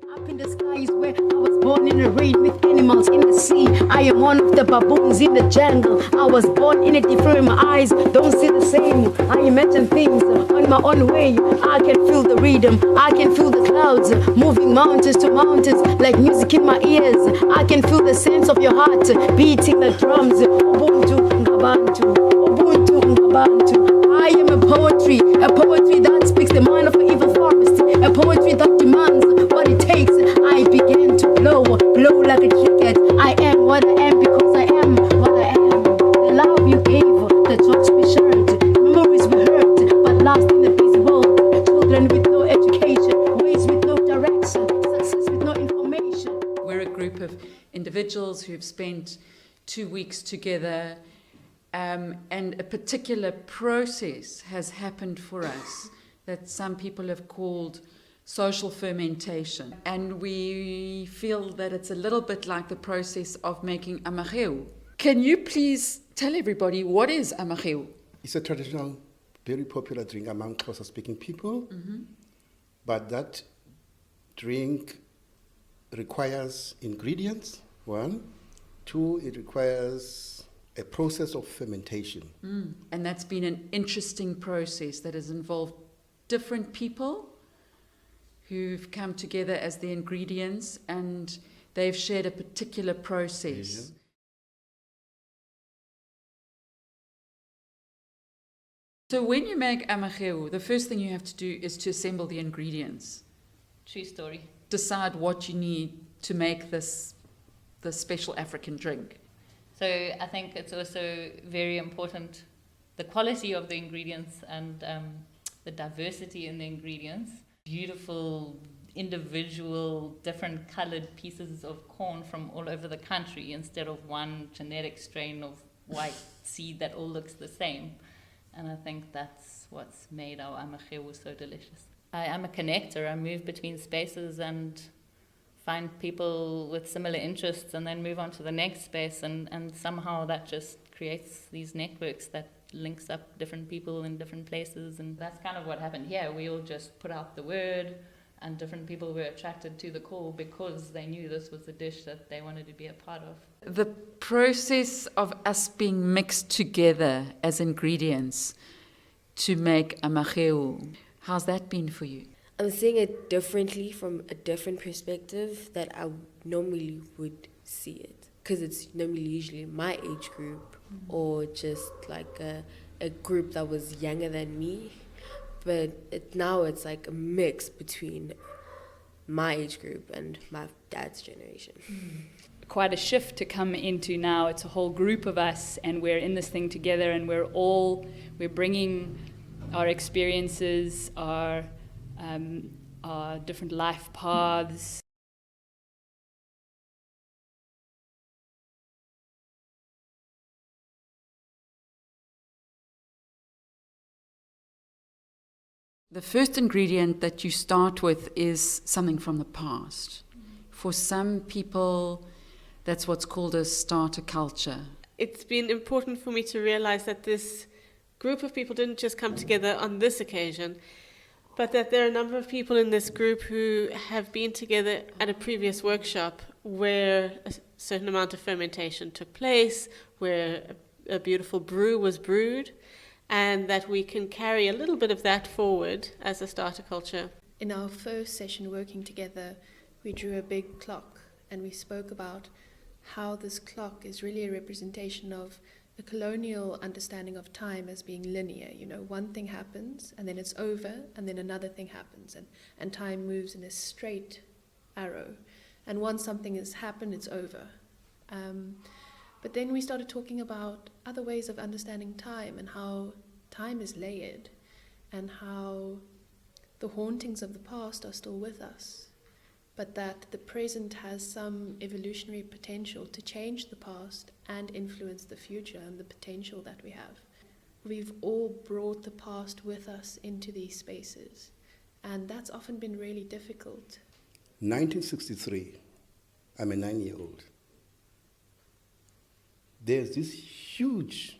Up in the sky is where I was born, in a rain with animals in the sea. I am one of the baboons in the jungle. I was born in a different, my eyes don't see the same. I imagine things on my own way. I can feel the rhythm, I can feel the clouds moving mountains to mountains like music in my ears. I can feel the sense of your heart beating the drums. Ubuntu ngabantu, Ubuntu ngabantu. I am a poetry that speaks the mind of an evil forest, a poetry that demands what it takes. I began to blow like a cricket. I am what I am because I am what I am. The love you gave, the jokes we shared, memories we heard, but lost in the busy world. Children with no education, ways with no direction, success with no information. We're a group of individuals who've spent 2 weeks together, and a particular process has happened for us that some people have called social fermentation. And we feel that it's a little bit like the process of making amageu. Can you please tell everybody what is amageu? It's a traditional, very popular drink among Xhosa-speaking people, but that drink requires ingredients, one. Two, it requires a process of fermentation. And that's been an interesting process that has involved different people who've come together as the ingredients, and they've shared a particular process. So when you make amageu, the first thing you have to do is to assemble the ingredients. True story. Decide what you need to make this special African drink. So I think it's also very important, the quality of the ingredients and the diversity in the ingredients. Beautiful, individual, different colored pieces of corn from all over the country instead of one genetic strain of white seed that all looks the same. And I think that's what's made our amageu so delicious. I am a connector. I move between spaces and find people with similar interests and then move on to the next space, and somehow that just creates these networks that links up different people in different places. And that's kind of what happened here. We all just put out the word, and different people were attracted to the call because they knew this was a dish that they wanted to be a part of. The process of us being mixed together as ingredients to make amageu, how's that been for you? I'm seeing it differently from a different perspective that I normally would see it. Because it's normally usually my age group or just like a group that was younger than me. But now it's like a mix between my age group and my dad's generation. Quite a shift to come into now. It's a whole group of us, and we're in this thing together, and we're bringing our experiences, our different life paths. The first ingredient that you start with is something from the past. For some people, that's what's called a starter culture. It's been important for me to realize that this group of people didn't just come together on this occasion, but that there are a number of people in this group who have been together at a previous workshop where a certain amount of fermentation took place, where a beautiful brew was brewed, and that we can carry a little bit of that forward as a starter culture. In our first session working together, we drew a big clock, and we spoke about how this clock is really a representation of the colonial understanding of time as being linear. You know, one thing happens, and then it's over, and then another thing happens, and time moves in a straight arrow. And once something has happened, it's over. But then we started talking about other ways of understanding time and how time is layered and how the hauntings of the past are still with us, but that the present has some evolutionary potential to change the past and influence the future and the potential that we have. We've all brought the past with us into these spaces, and that's often been really difficult. 1963, I'm a 9-year-old. There's this huge,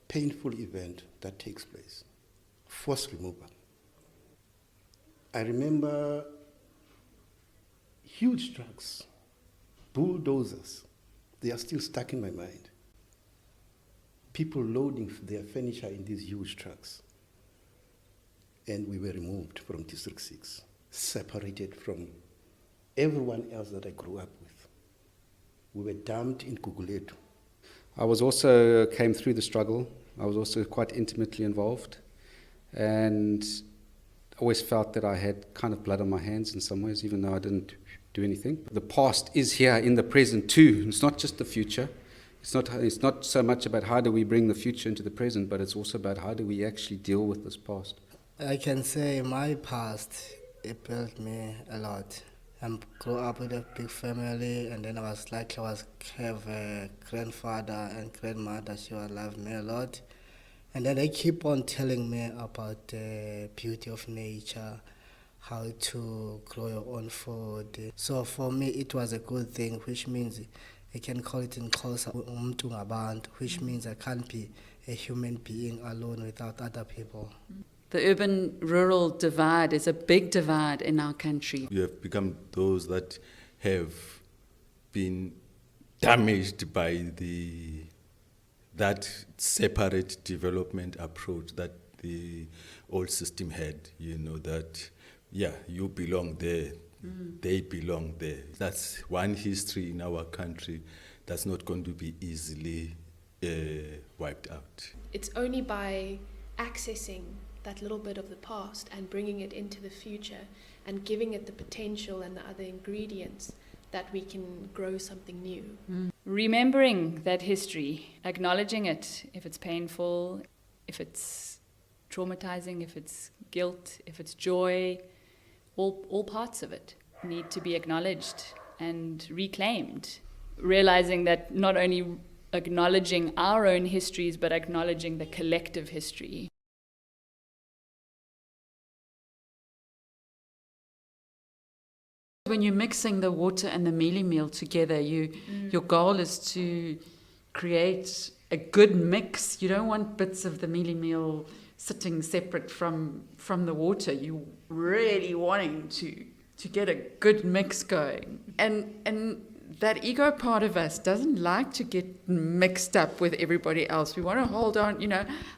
painful event that takes place, forced removal. I remember huge trucks, bulldozers. They are still stuck in my mind. People loading their furniture in these huge trucks. And we were removed from District 6, separated from everyone else that I grew up with. We were dumped in Gugulethu. I was also came through the struggle. I was also quite intimately involved, and always felt that I had kind of blood on my hands in some ways, even though I didn't do anything. The past is here in the present too. It's not just the future. It's not so much about how do we bring the future into the present, but it's also about how do we actually deal with this past. I can say my past, it built me a lot. I grew up with a big family, and then I have a grandfather and grandmother. She loved me a lot. And then they keep on telling me about the beauty of nature, how to grow your own food. So for me, it was a good thing, which means I can call it in Xhosa, umntu ngabantu, which means I can't be a human being alone without other people. The urban-rural divide is a big divide in our country. We have become those that have been damaged by that separate development approach that the old system had, that, you belong there, they belong there. That's one history in our country that's not going to be easily wiped out. It's only by accessing that little bit of the past and bringing it into the future and giving it the potential and the other ingredients that we can grow something new. Remembering that history, acknowledging it, if it's painful, if it's traumatizing, if it's guilt, if it's joy, all parts of it need to be acknowledged and reclaimed. Realizing that not only acknowledging our own histories, but acknowledging the collective history. When you're mixing the water and the mealie meal together, your goal is to create a good mix. You don't want bits of the mealie meal sitting separate from the water. You're really wanting to get a good mix going. And that ego part of us doesn't like to get mixed up with everybody else. We want to hold on,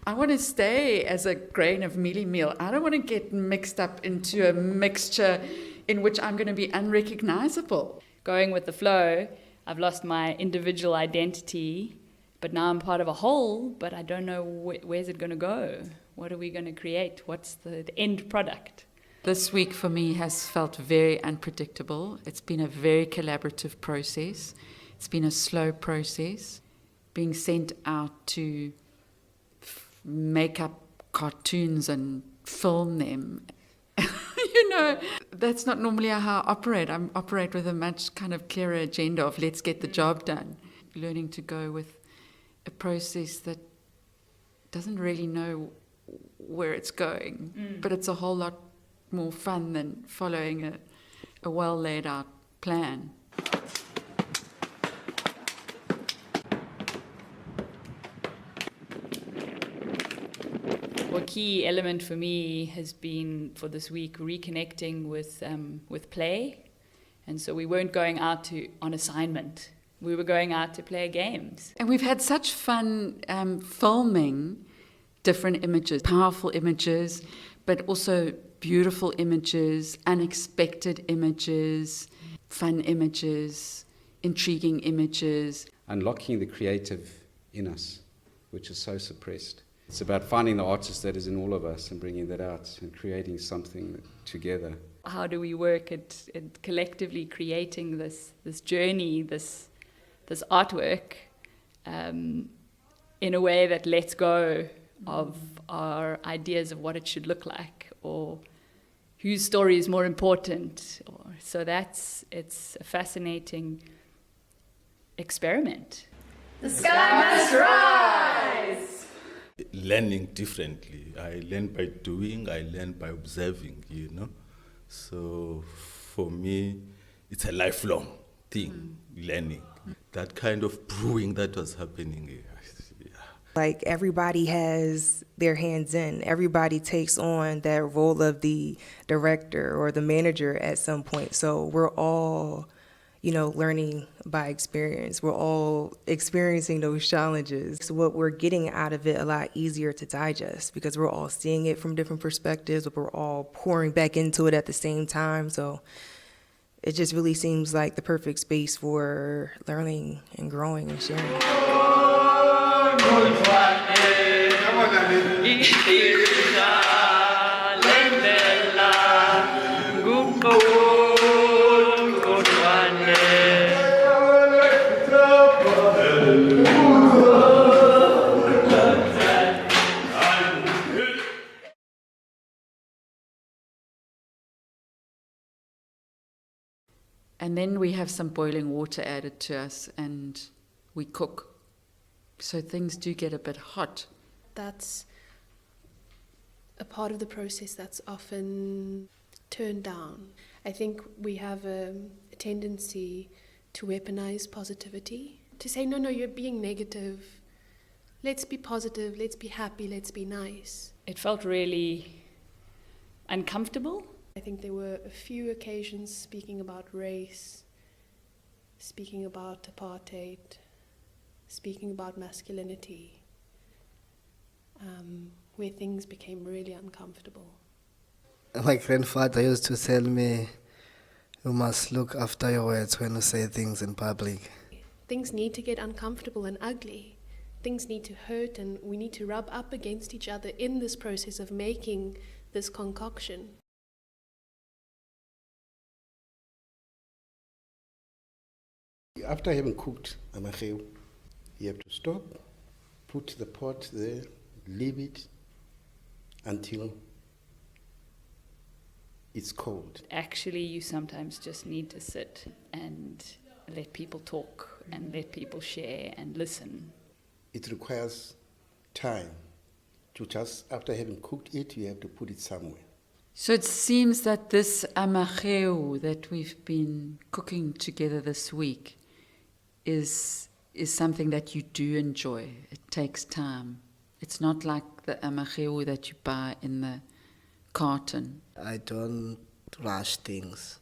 I want to stay as a grain of mealie meal. I don't want to get mixed up into a mixture in which I'm going to be unrecognizable. Going with the flow, I've lost my individual identity, but now I'm part of a whole, but I don't know where's it going to go? What are we going to create? What's the end product? This week for me has felt very unpredictable. It's been a very collaborative process. It's been a slow process. Being sent out to make up cartoons and film them. That's not normally how I operate. I operate with a much kind of clearer agenda of let's get the job done. Learning to go with a process that doesn't really know where it's going, but it's a whole lot more fun than following a well laid out plan. A key element for me has been for this week reconnecting with play, and so we weren't going out on assignment. We were going out to play games, and we've had such fun filming different images, powerful images, but also beautiful images, unexpected images, fun images, intriguing images. Unlocking the creative in us, which is so suppressed. It's about finding the artist that is in all of us and bringing that out and creating something together. How do we work at collectively creating this journey, this artwork, in a way that lets go of our ideas of what it should look like or whose story is more important? So it's a fascinating experiment. The sky must rise! Learning differently. I learn by doing, I learn by observing, So for me, it's a lifelong thing, learning. That kind of brewing that was happening, Like, everybody has their hands in. Everybody takes on that role of the director or the manager at some point. So we're all, learning by experience. We're all experiencing those challenges. So what we're getting out of it a lot easier to digest because we're all seeing it from different perspectives, but we're all pouring back into it at the same time. So it just really seems like the perfect space for learning and growing and sharing. And then we have some boiling water added to us and we cook. So things do get a bit hot. That's a part of the process that's often turned down. I think we have a tendency to weaponize positivity, to say, no, you're being negative. Let's be positive, let's be happy, let's be nice. It felt really uncomfortable. I think there were a few occasions speaking about race, speaking about apartheid, speaking about masculinity, where things became really uncomfortable. My grandfather used to tell me, you must look after your words when you say things in public. Things need to get uncomfortable and ugly. Things need to hurt, and we need to rub up against each other in this process of making this concoction. After having cooked amaheu, you have to stop, put the pot there, leave it until it's cold. Actually, you sometimes just need to sit and let people talk and let people share and listen. It requires time to just, after having cooked it, you have to put it somewhere. So it seems that this amaheu that we've been cooking together this week is something that you do enjoy. It takes time. It's not like the amaheu that you buy in the carton. I don't rush things.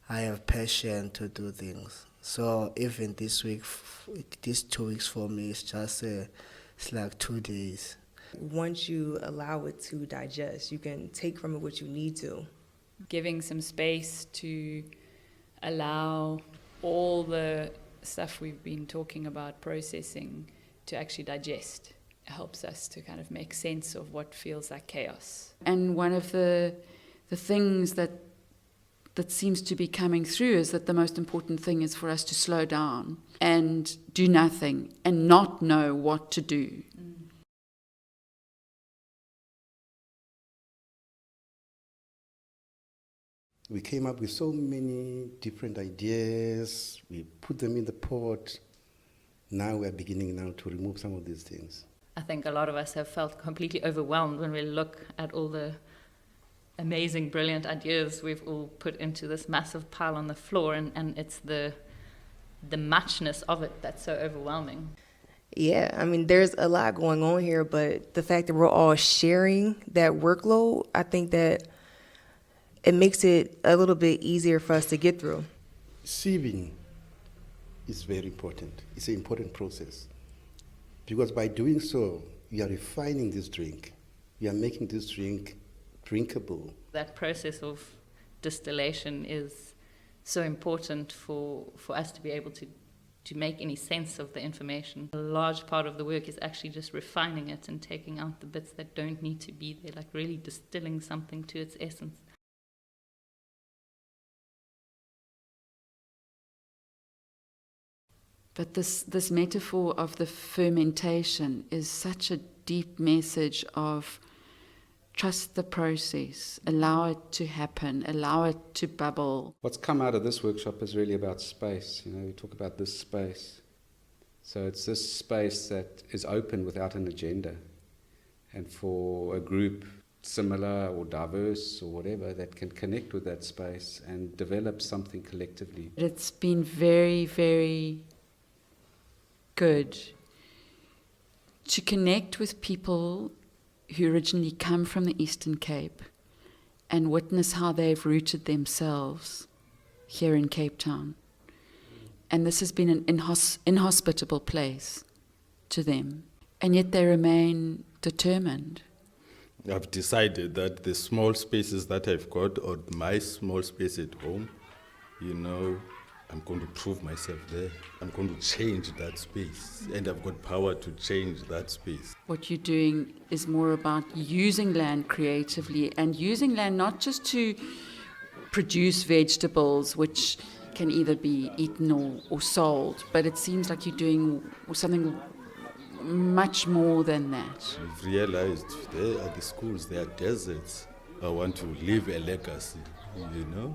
I have passion to do things. So even this week, these 2 weeks for me, it's like 2 days. Once you allow it to digest, you can take from it what you need to. Giving some space to allow all the stuff we've been talking about processing to actually digest helps us to kind of make sense of what feels like chaos. And one of the things that seems to be coming through is that the most important thing is for us to slow down and do nothing and not know what to do. We came up with so many different ideas. We put them in the pot. Now we're beginning now to remove some of these things. I think a lot of us have felt completely overwhelmed when we look at all the amazing, brilliant ideas we've all put into this massive pile on the floor, and it's the muchness of it that's so overwhelming. Yeah, I mean, there's a lot going on here, but the fact that we're all sharing that workload, I think that it makes it a little bit easier for us to get through. Sieving is very important. It's an important process. Because by doing so, you are refining this drink. You are making this drink drinkable. That process of distillation is so important for us to be able to make any sense of the information. A large part of the work is actually just refining it and taking out the bits that don't need to be there, like really distilling something to its essence. But this metaphor of the fermentation is such a deep message of trust the process, allow it to happen, allow it to bubble. What's come out of this workshop is really about space. We talk about this space. So it's this space that is open without an agenda. And for a group similar or diverse or whatever that can connect with that space and develop something collectively. It's been very, very good to connect with people who originally come from the Eastern Cape and witness how they've rooted themselves here in Cape Town. And this has been an inhospitable place to them. And yet they remain determined. I've decided that the small spaces that I've got, or my small space at home, I'm going to prove myself there. I'm going to change that space, and I've got power to change that space. What you're doing is more about using land creatively, and using land not just to produce vegetables, which can either be eaten or sold, but it seems like you're doing something much more than that. I've realized there are the schools, there are deserts. I want to leave a legacy,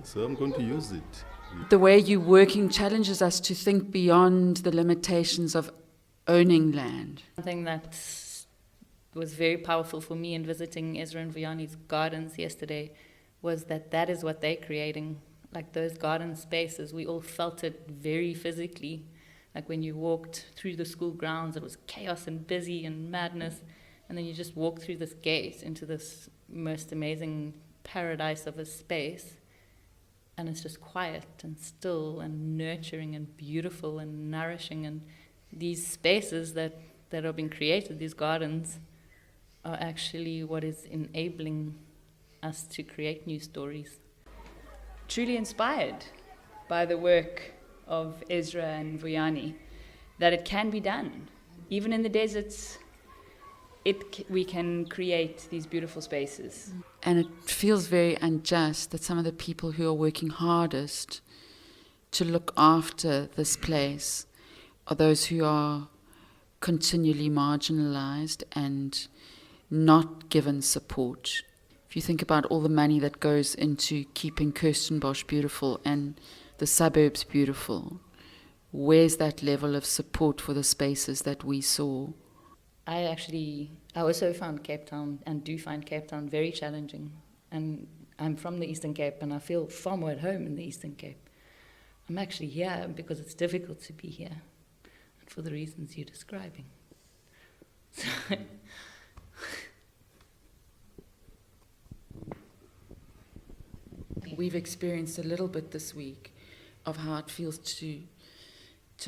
so I'm going to use it. The way you're working challenges us to think beyond the limitations of owning land. Something that was very powerful for me in visiting Ezra and Vuyani's gardens yesterday was that is what they're creating. Like those garden spaces, we all felt it very physically. Like when you walked through the school grounds, it was chaos and busy and madness. And then you just walk through this gate into this most amazing paradise of a space. And it's just quiet and still and nurturing and beautiful and nourishing. And these spaces that are being created, these gardens, are actually what is enabling us to create new stories. Truly inspired by the work of Ezra and Vuyani, that it can be done. Even in the deserts, we can create these beautiful spaces. And it feels very unjust that some of the people who are working hardest to look after this place are those who are continually marginalized and not given support. If you think about all the money that goes into keeping Kirstenbosch beautiful and the suburbs beautiful, where's that level of support for the spaces that we saw? I also found Cape Town, and do find Cape Town, very challenging. And I'm from the Eastern Cape, and I feel far more at home in the Eastern Cape. I'm actually here because it's difficult to be here, and for the reasons you're describing. We've experienced a little bit this week of how it feels to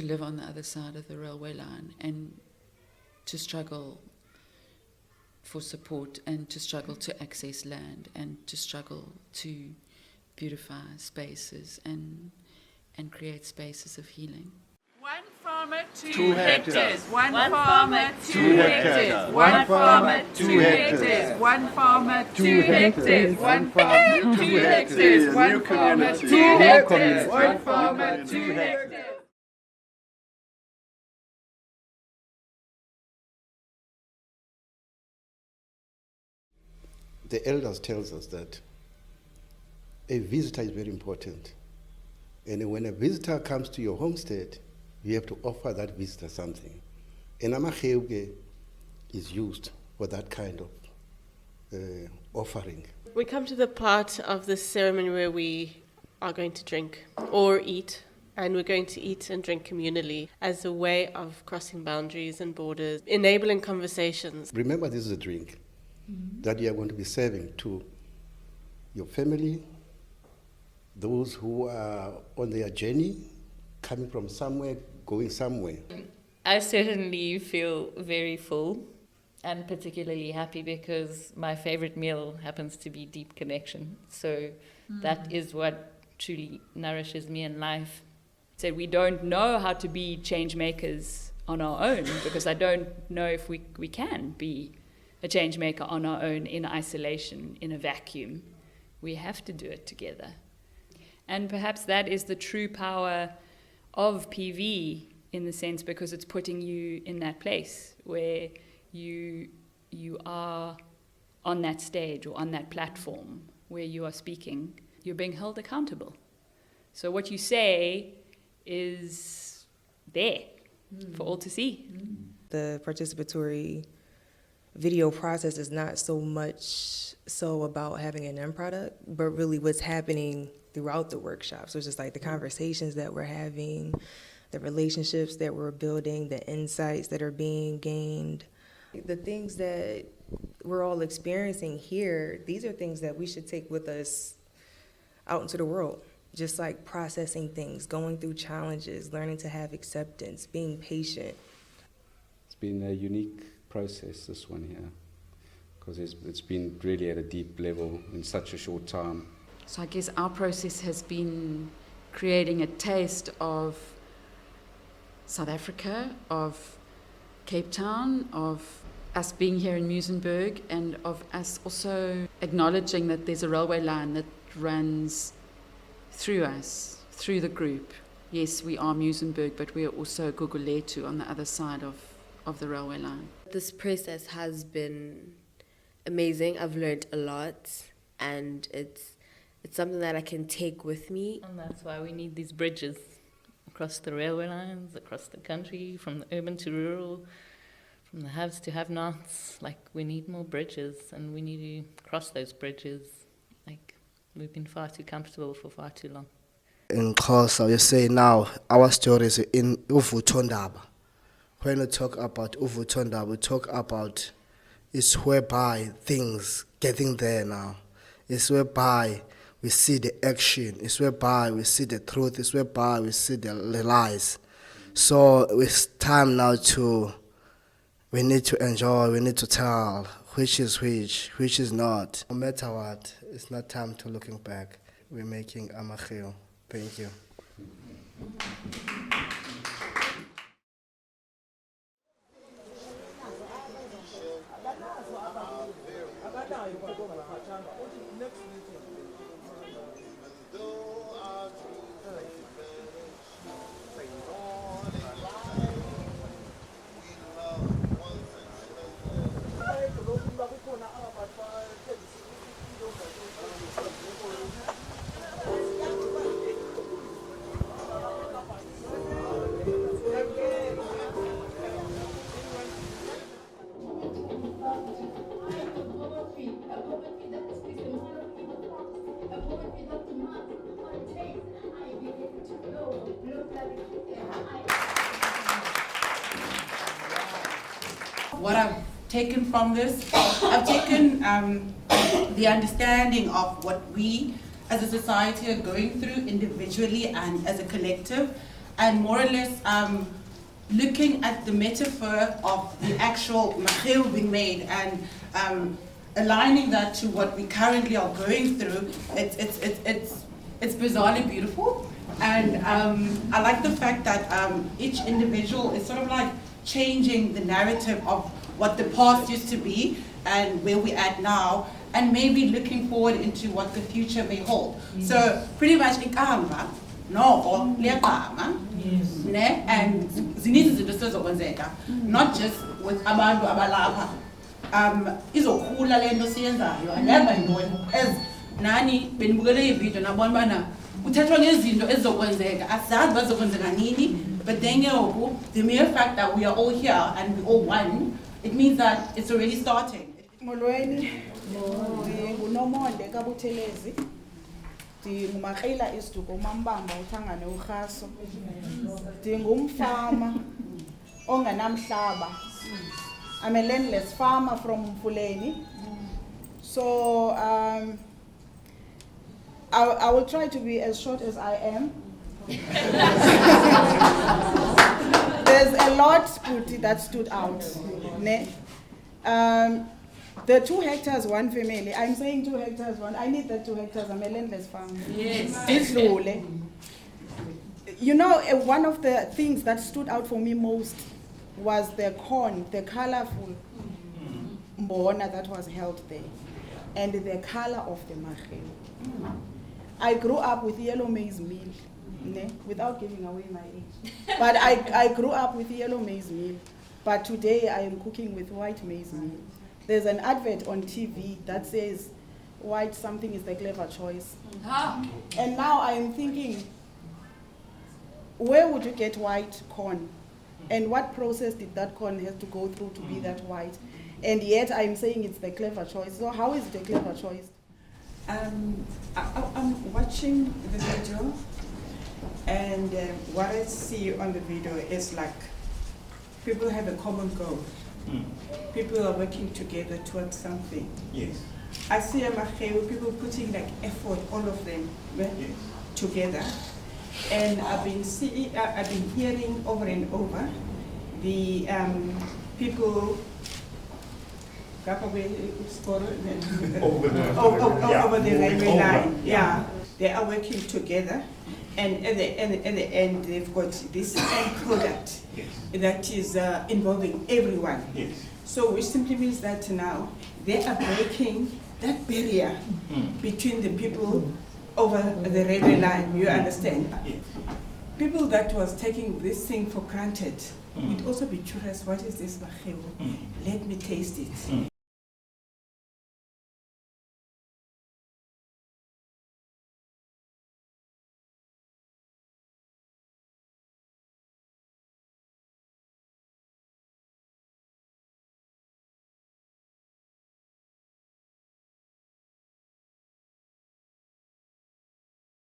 live on the other side of the railway line and to struggle for support and to struggle to access land and to struggle to beautify spaces and create spaces of healing. One farmer, 2 hectares. One One farmer, farmer, 2 2 hectares. One farmer, 2 hectares. One farmer, 2 hectares. One farmer, 2 hectares. One farmer, 2 hectares. One farmer, 2 hectares. The elders tells us that a visitor is very important. And when a visitor comes to your homestead, you have to offer that visitor something. And Amaheuge is used for that kind of offering. We come to the part of this ceremony where we are going to drink or eat, and we're going to eat and drink communally as a way of crossing boundaries and borders, enabling conversations. Remember, this is a drink that you are going to be serving to your family, those who are on their journey, coming from somewhere, going somewhere. I certainly feel very full and particularly happy because my favorite meal happens to be deep connection. So that is what truly nourishes me in life. So we don't know how to be change makers on our own, because I don't know if we can be a change maker on our own in isolation, in a vacuum. We have to do it together. And perhaps that is the true power of PV, in the sense because it's putting you in that place where you are on that stage or on that platform where you are speaking. You're being held accountable. So what you say is there for all to see. The participatory video process is not so much so about having an end product, but really what's happening throughout the workshop. So it's just like the conversations that we're having, the relationships that we're building, the insights that are being gained, The things that we're all experiencing here, these are things that we should take with us out into the world. Just like processing things, going through challenges, learning to have acceptance, being patient. It's been a unique process, this one here, because it's been really at a deep level in such a short time. So I guess our process has been creating a taste of South Africa, of Cape Town, of us being here in Muizenberg, and of us also acknowledging that there's a railway line that runs through us, through the group. Yes, we are Muizenberg, but we are also Gugulethu on the other side of the railway line. This process has been amazing. I've learned a lot, and it's something that I can take with me. And that's why we need these bridges across the railway lines, across the country, from the urban to rural, from the haves to have-nots. Like, we need more bridges, and we need to cross those bridges. Like, we've been far too comfortable for far too long. In Xhosa, we say now, our story is in Uvutondaba. When we talk about Uvutondaba, we talk about it's whereby things getting there now. It's whereby we see the action. It's whereby we see the truth. It's whereby we see the lies. So it's time now we need to enjoy, we need to tell which is which is not. No matter what, it's not time to looking back. We're making Amachil. Thank you. What I've taken from this, I've taken the understanding of what we as a society are going through individually and as a collective, and more or less looking at the metaphor of the actual machil being made and aligning that to what we currently are going through. It's bizarrely beautiful, and I like the fact that each individual is sort of like changing the narrative of what the past used to be and where we're at now, and maybe looking forward into what the future may hold. So pretty much ikamba no liyaqama ne, and zininzi izinto sezokwenzeka, not just with abantu abalapha. Izokhula le nto siyenzayo andenza yintoni. As nani benibukele ividiyo nabona bana kuthethwa ngezinto ezizokwenzeka, asazi bazokwenzeka nini, but then the mere fact that we are all here and we all one, it means that it's already starting. Molweni, ngunomonde kaButhelezi. Ndingumakrila isiduko umambamba uthangane urhaso. Ndingumfama ongenamhlaba. I'm a landless farmer from Mfuleni. So I will try to be as short as I am. There's a lot that stood out. The 2 hectares, 1 family. I'm saying 2 hectares, 1. I need that 2 hectares. I'm a landless farmer. Yes. You know, one of the things that stood out for me most was the corn, the colorful mbona that was held there, and the color of the machel. I grew up with yellow maize meal, without giving away my age. But I grew up with yellow maize meal. But today I am cooking with white maize meal. There's an advert on TV that says white something is the clever choice. And now I am thinking, where would you get white corn? And what process did that corn have to go through to be that white? And yet I'm saying it's the clever choice. So how is it a clever choice? I'm watching the video, and what I see on the video is like people have a common goal. People are working together towards something. Yes. I see a Makhewu, people putting like effort, all of them together. And I've been hearing over and over the people over the railway line. Yeah, they are working together, and at the end they've got this end product that is involving everyone. Yes. So which simply means that now they are breaking that barrier between the people over the railway line. You understand? Yes. People that was taking this thing for granted would also be curious, what is this Makhewu? Let me taste it.